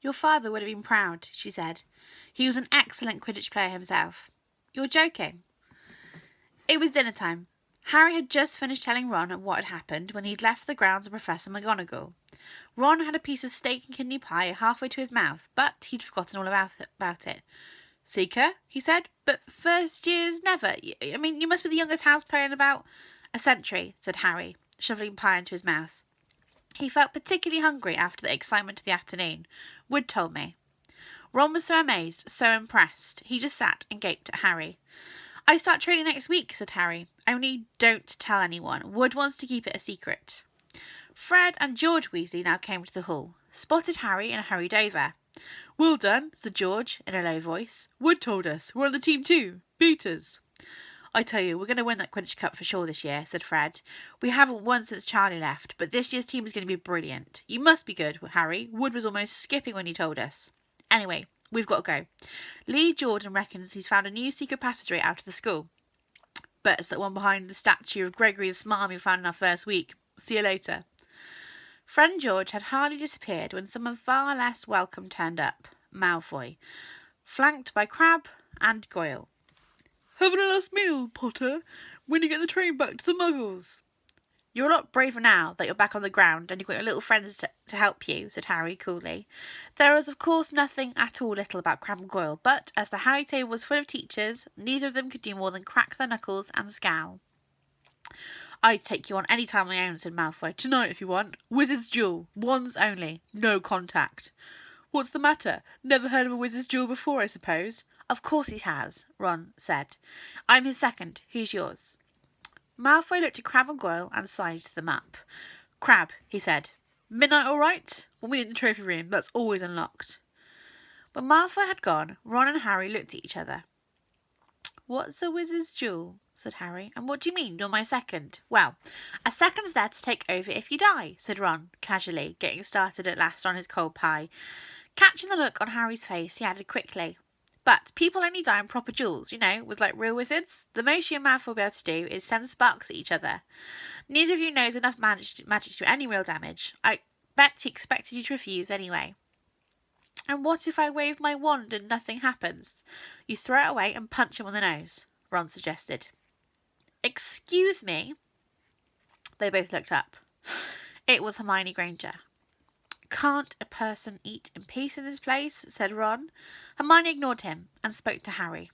Your father would have been proud, she said. He was an excellent Quidditch player himself. You're joking. It was dinner time. Harry had just finished telling Ron what had happened when he'd left the grounds of Professor McGonagall. Ron had a piece of steak and kidney pie halfway to his mouth, but he'd forgotten all about it. Seeker, he said, but first years never. I mean, you must be the youngest house player in about a century, said Harry, shoveling pie into his mouth. He felt particularly hungry after the excitement of the afternoon. Wood told me. Ron was so amazed, so impressed. He just sat and gaped at Harry. I start training next week, said Harry. Only don't tell anyone. Wood wants to keep it a secret. Fred and George Weasley now came to the hall, spotted Harry and hurried over. Well done, said George in a low voice. Wood told us. We're on the team too. Beat us. I tell you, we're going to win that Quidditch Cup for sure this year, said Fred. We haven't won since Charlie left, but this year's team is going to be brilliant. You must be good, Harry. Wood was almost skipping when he told us. Anyway, we've got to go. Lee Jordan reckons he's found a new secret passageway out of the school. Bet it's that one behind the statue of Gregory the Smarmy we found in our first week. See you later. Fred and George had hardly disappeared when someone far less welcome turned up. Malfoy, flanked by Crabbe and Goyle. Having a last meal, Potter, when you get the train back to the Muggles. You're a lot braver now that you're back on the ground and you've got your little friends to help you, said Harry coolly. There was, of course, nothing at all little about Crabbe and Goyle, but as the Harry table was full of teachers, neither of them could do more than crack their knuckles and scowl. I'd take you on any time on my own, said Malfoy. Tonight, if you want. Wizard's duel. Wands only. No contact. What's the matter? Never heard of a wizard's duel before, I suppose? Of course he has, Ron said. I'm his second. Who's yours? Malfoy looked at Crabbe and Goyle and sized them up. Crabbe, he said. Midnight all right? We'll meet in the trophy room. That's always unlocked. When Malfoy had gone, Ron and Harry looked at each other. What's a wizard's duel? Said Harry. And what do you mean, you're my second? Well, a second's there to take over if you die, said Ron, casually, getting started at last on his cold pie. Catching the look on Harry's face, he added quickly, but people only die in proper duels, with real wizards. The most you and Malfoy will be able to do is send sparks at each other. Neither of you knows enough magic to do any real damage. I bet he expected you to refuse anyway. And what if I wave my wand and nothing happens? You throw it away and punch him on the nose, Ron suggested. Excuse me? They both looked up. It was Hermione Granger. Can't a person eat in peace in this place? Said Ron. Hermione ignored him and spoke to Harry.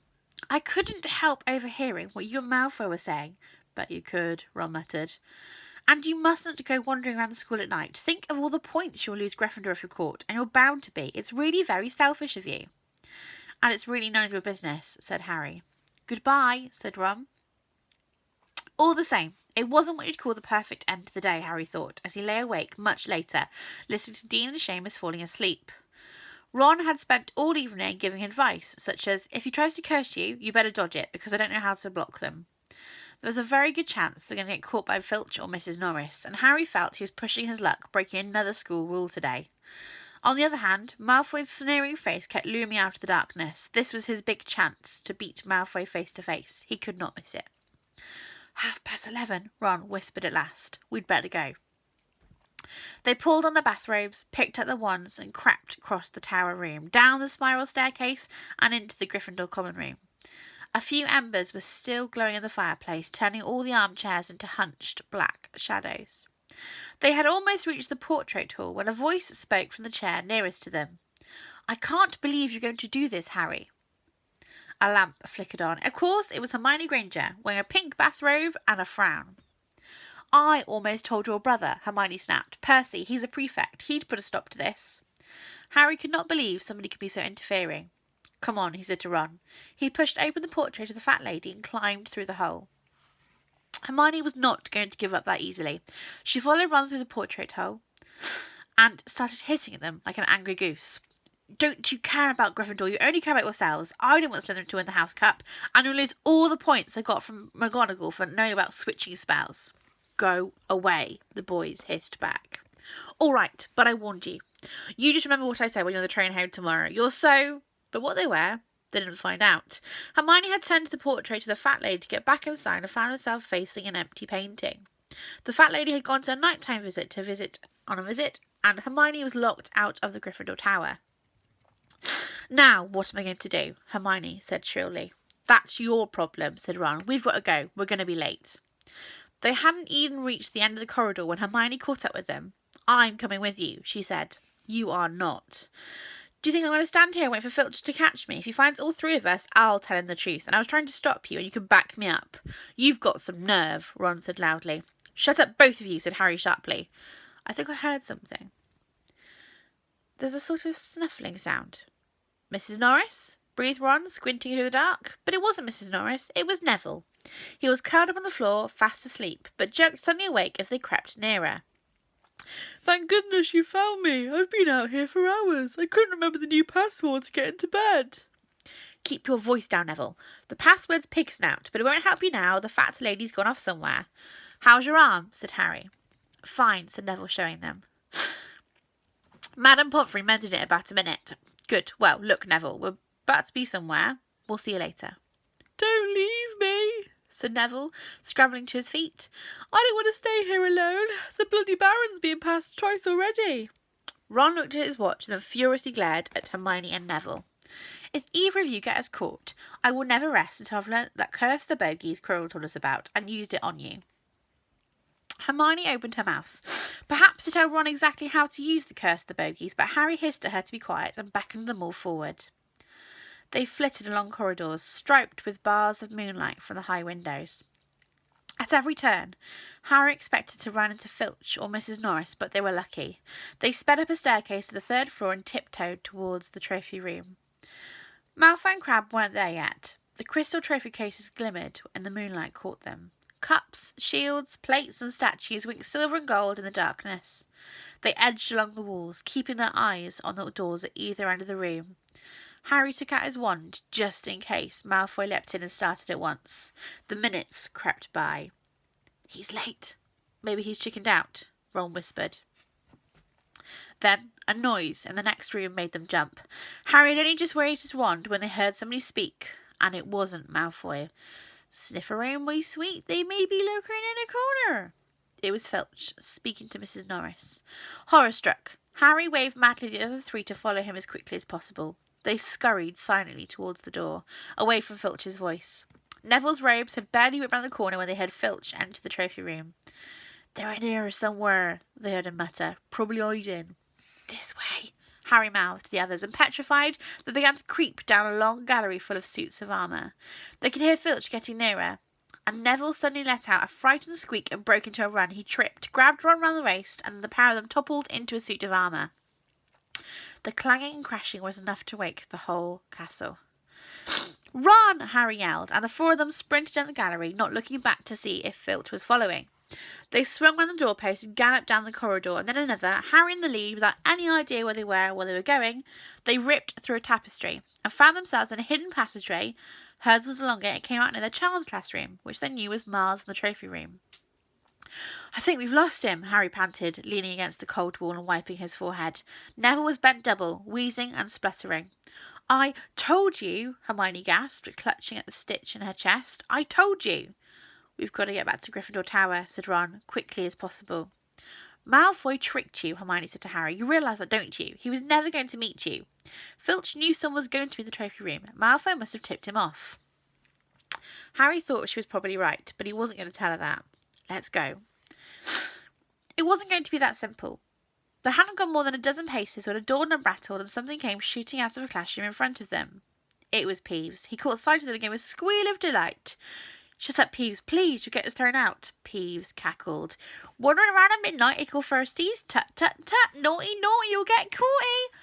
I couldn't help overhearing what you and Malfoy were saying. Bet you could, Ron muttered. And you mustn't go wandering around the school at night. Think of all the points you'll lose Gryffindor if you're caught, and you're bound to be. It's really very selfish of you. And it's really none of your business, said Harry. Goodbye, said Ron. All the same, it wasn't what you'd call the perfect end to the day, Harry thought, as he lay awake much later, listening to Dean and Seamus falling asleep. Ron had spent all evening giving advice, such as, if he tries to curse you, you better dodge it, because I don't know how to block them. There was a very good chance they're going to get caught by Filch or Mrs. Norris, and Harry felt he was pushing his luck, breaking another school rule today. On the other hand, Malfoy's sneering face kept looming out of the darkness. This was his big chance to beat Malfoy face to face. He could not miss it. 11:30, Ron whispered at last. We'd better go. They pulled on their bathrobes, picked up their wands, and crept across the tower room, down the spiral staircase, and into the Gryffindor common room. A few embers were still glowing in the fireplace, turning all the armchairs into hunched black shadows. They had almost reached the portrait hall when a voice spoke from the chair nearest to them. I can't believe you're going to do this, Harry. A lamp flickered on. Of course, it was Hermione Granger, wearing a pink bathrobe and a frown. I almost told your brother, Hermione snapped. Percy, he's a prefect. He'd put a stop to this. Harry could not believe somebody could be so interfering. Come on, he said to Ron. He pushed open the portrait of the fat lady and climbed through the hole. Hermione was not going to give up that easily. She followed Ron through the portrait hole and started hissing at them like an angry goose. Don't you care about Gryffindor? You only care about yourselves. I don't want Slytherin to win the House Cup, and you'll lose all the points I got from McGonagall for knowing about switching spells. Go away, the boys hissed back. All right, but I warned you. You just remember what I said when you're on the train home tomorrow. You're so... But what they were, they didn't find out. Hermione had turned to the portrait of the fat lady to get back inside and found herself facing an empty painting. The fat lady had gone to a nighttime visit, and Hermione was locked out of the Gryffindor Tower. Now, what am I going to do? Hermione said shrilly. That's your problem, said Ron. We've got to go. We're going to be late. They hadn't even reached the end of the corridor when Hermione caught up with them. I'm coming with you, she said. You are not. Do you think I'm going to stand here and wait for Filch to catch me? If he finds all three of us, I'll tell him the truth. And I was trying to stop you, and you can back me up. You've got some nerve, Ron said loudly. Shut up, both of you, said Harry sharply. I think I heard something. There's a sort of snuffling sound. Mrs. Norris? Breathed Ron, squinting through the dark. But it wasn't Mrs. Norris. It was Neville. He was curled up on the floor, fast asleep, but jerked suddenly awake as they crept nearer. Thank goodness you found me. I've been out here for hours. I couldn't remember the new password to get into bed. Keep your voice down, Neville. The password's pig snout, but it won't help you now. The fat lady's gone off somewhere. How's your arm? Said Harry. Fine, said Neville, showing them. Madame Pomfrey mended it about a minute. Good. Well, look, Neville, we're about to be somewhere. We'll see you later. Don't leave me, said Neville, scrambling to his feet. I don't want to stay here alone. The bloody Baron's been passed twice already. Ron looked at his watch and then furiously glared at Hermione and Neville. If either of you get us caught, I will never rest until I've learnt that curse the bogies Quirrell told us about and used it on you. Hermione opened her mouth, perhaps to tell Ron exactly how to use the curse of the bogies, but Harry hissed at her to be quiet and beckoned them all forward. They flitted along corridors, striped with bars of moonlight from the high windows. At every turn, Harry expected to run into Filch or Mrs. Norris, but they were lucky. They sped up a staircase to the third floor and tiptoed towards the trophy room. Malfoy and Crabbe weren't there yet. The crystal trophy cases glimmered and the moonlight caught them. Cups, shields, plates and statues winked silver and gold in the darkness. They edged along the walls, keeping their eyes on the doors at either end of the room. Harry took out his wand, just in case Malfoy leapt in and started at once. The minutes crept by. He's late. Maybe he's chickened out, Ron whispered. Then a noise in the next room made them jump. Harry had only just raised his wand when they heard somebody speak, and it wasn't Malfoy. Sniff around, my sweet, they may be lurking in a corner. It was Filch, speaking to Mrs. Norris. Horror-struck, Harry waved madly at the other three to follow him as quickly as possible. They scurried silently towards the door, away from Filch's voice. Neville's robes had barely whipped round the corner when they heard Filch enter the trophy room. They're in here somewhere, they heard him mutter. Probably hiding. This way, Harry mouthed to the others, and petrified, they began to creep down a long gallery full of suits of armour. They could hear Filch getting nearer, and Neville suddenly let out a frightened squeak and broke into a run. He tripped, grabbed Ron round the waist, and the pair of them toppled into a suit of armour. The clanging and crashing was enough to wake the whole castle. Run! Harry yelled, and the four of them sprinted down the gallery, not looking back to see if Filch was following. They swung round the doorpost and galloped down the corridor, and then another, Harry in the lead, without any idea where they were or where they were going. They ripped through a tapestry and found themselves in a hidden passageway. Hurdled along it and came out near the charms classroom, which they knew was miles from the trophy room. I think we've lost him, Harry panted, leaning against the cold wall and wiping his forehead. Neville was bent double, wheezing and spluttering. I told you, Hermione gasped, clutching at the stitch in her chest. I told you. We've got to get back to Gryffindor Tower, said Ron, quickly as possible. Malfoy tricked you, Hermione said to Harry. You realise that, don't you? He was never going to meet you. Filch knew someone was going to be in the trophy room. Malfoy must have tipped him off. Harry thought she was probably right, but he wasn't going to tell her that. Let's go. It wasn't going to be that simple. They hadn't gone more than a dozen paces when a door rattled and something came shooting out of a classroom in front of them. It was Peeves. He caught sight of them and gave a squeal of delight. Shut up, Peeves, please, you'll get us thrown out. Peeves cackled. Wandering around at midnight, ickle firsties. Tut, tut, tut. Naughty, naughty, you'll get caughty.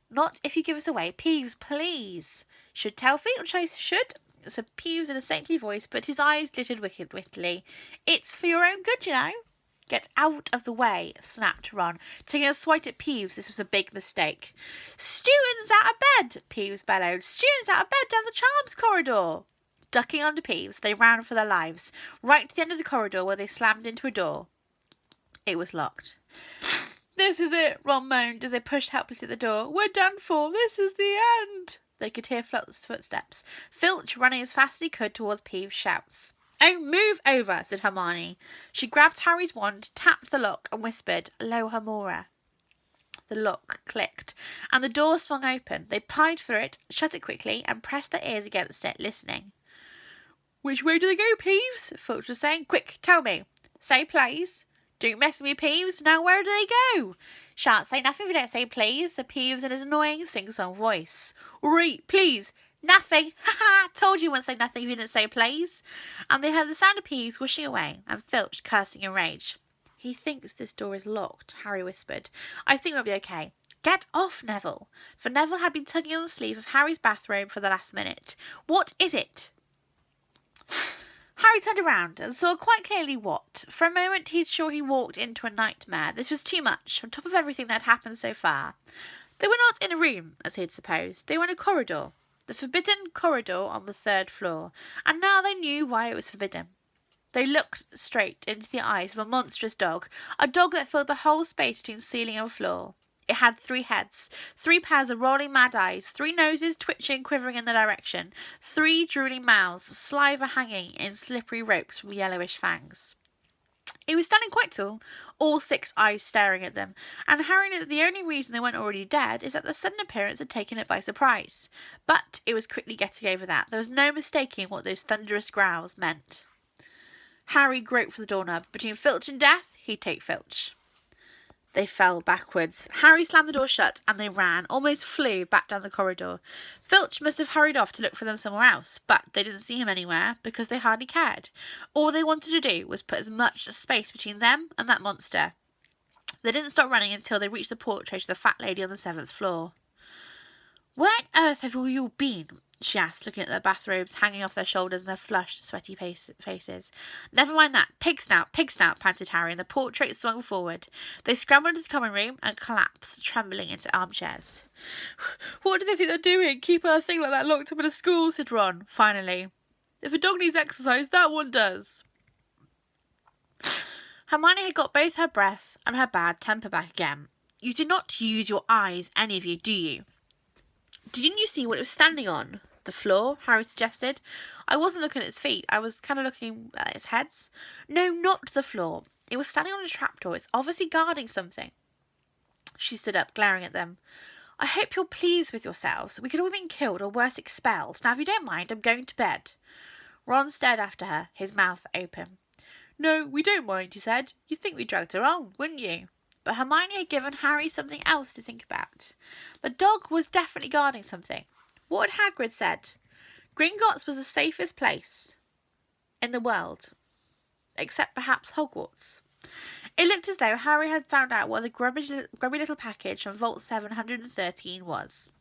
Not if you give us away. Peeves, please. Should tell Filch I should, said Peeves in a saintly voice, but his eyes glittered wittily. It's for your own good, you know. Get out of the way, snapped Ron, taking a swipe at Peeves. This was a big mistake. Students out of bed, Peeves bellowed. Students out of bed down the charms corridor. Ducking under Peeves, they ran for their lives, right to the end of the corridor where they slammed into a door. It was locked. This is it, Ron moaned as they pushed helplessly at the door. We're done for. This is the end. They could hear Filch's footsteps. Filch running as fast as he could towards Peeves' shouts. Oh, move over, said Hermione. She grabbed Harry's wand, tapped the lock, and whispered, Lohamora. The lock clicked, and the door swung open. They pried through it, shut it quickly, and pressed their ears against it, listening. "Which way do they go, Peeves?" Filch was saying. "Quick, tell me." "Say please." "Don't mess with me, Peeves. Now where do they go?" "Shan't say nothing if you don't say please," said Peeves in his annoying sing-song voice. "Right, please." "Nothing. Ha ha! Told you wouldn't say nothing if you didn't say please." And they heard the sound of Peeves whooshing away, and Filch cursing in rage. "He thinks this door is locked," Harry whispered. "I think we'll be okay." "Get off, Neville." For Neville had been tugging on the sleeve of Harry's bathrobe for the last minute. "What is it?" Harry turned around and saw quite clearly what. For a moment he'd sure he walked into a nightmare. This was too much, on top of everything that had happened so far. They were not in a room, as he had supposed. They were in a corridor. The forbidden corridor on the 3rd floor. And now they knew why it was forbidden. They looked straight into the eyes of a monstrous dog. A dog that filled the whole space between ceiling and floor. It had 3 heads, 3 pairs of rolling mad eyes, 3 noses twitching and quivering in the direction, 3 drooling mouths, saliva hanging in slippery ropes from yellowish fangs. It was standing quite tall, all 6 eyes staring at them, and Harry knew that the only reason they weren't already dead is that the sudden appearance had taken it by surprise. But it was quickly getting over that. There was no mistaking what those thunderous growls meant. Harry groped for the doorknob. Between Filch and death, he'd take Filch. They fell backwards. Harry slammed the door shut, and they ran, almost flew, back down the corridor. Filch must have hurried off to look for them somewhere else, but they didn't see him anywhere, because they hardly cared. All they wanted to do was put as much space between them and that monster. They didn't stop running until they reached the portrait of the fat lady on the 7th floor. "Where on earth have you been?" she asked, looking at their bathrobes hanging off their shoulders and their flushed, sweaty faces. "Never mind that. Pig snout, panted Harry, and the portrait swung forward. They scrambled into the common room and collapsed, trembling into armchairs. "What do they think they're doing, keeping a thing like that locked up in a school?" said Ron, finally. "If a dog needs exercise, that one does." Hermione had got both her breath and her bad temper back again. "You do not use your eyes, any of you, do you?" "Didn't you see what it was standing on?" "The floor," Harry suggested. "I wasn't looking at its feet. I was kind of looking at its heads." "No, not the floor. It was standing on a trapdoor. It's obviously guarding something." She stood up, glaring at them. "I hope you're pleased with yourselves. We could all have been killed or worse, expelled. Now, if you don't mind, I'm going to bed." Ron stared after her, his mouth open. "No, we don't mind," he said. "You'd think we dragged her on, wouldn't you?" But Hermione had given Harry something else to think about. The dog was definitely guarding something. What had Hagrid said? Gringotts was the safest place in the world, except perhaps Hogwarts. It looked as though Harry had found out what the grubby little package from Vault 713 was.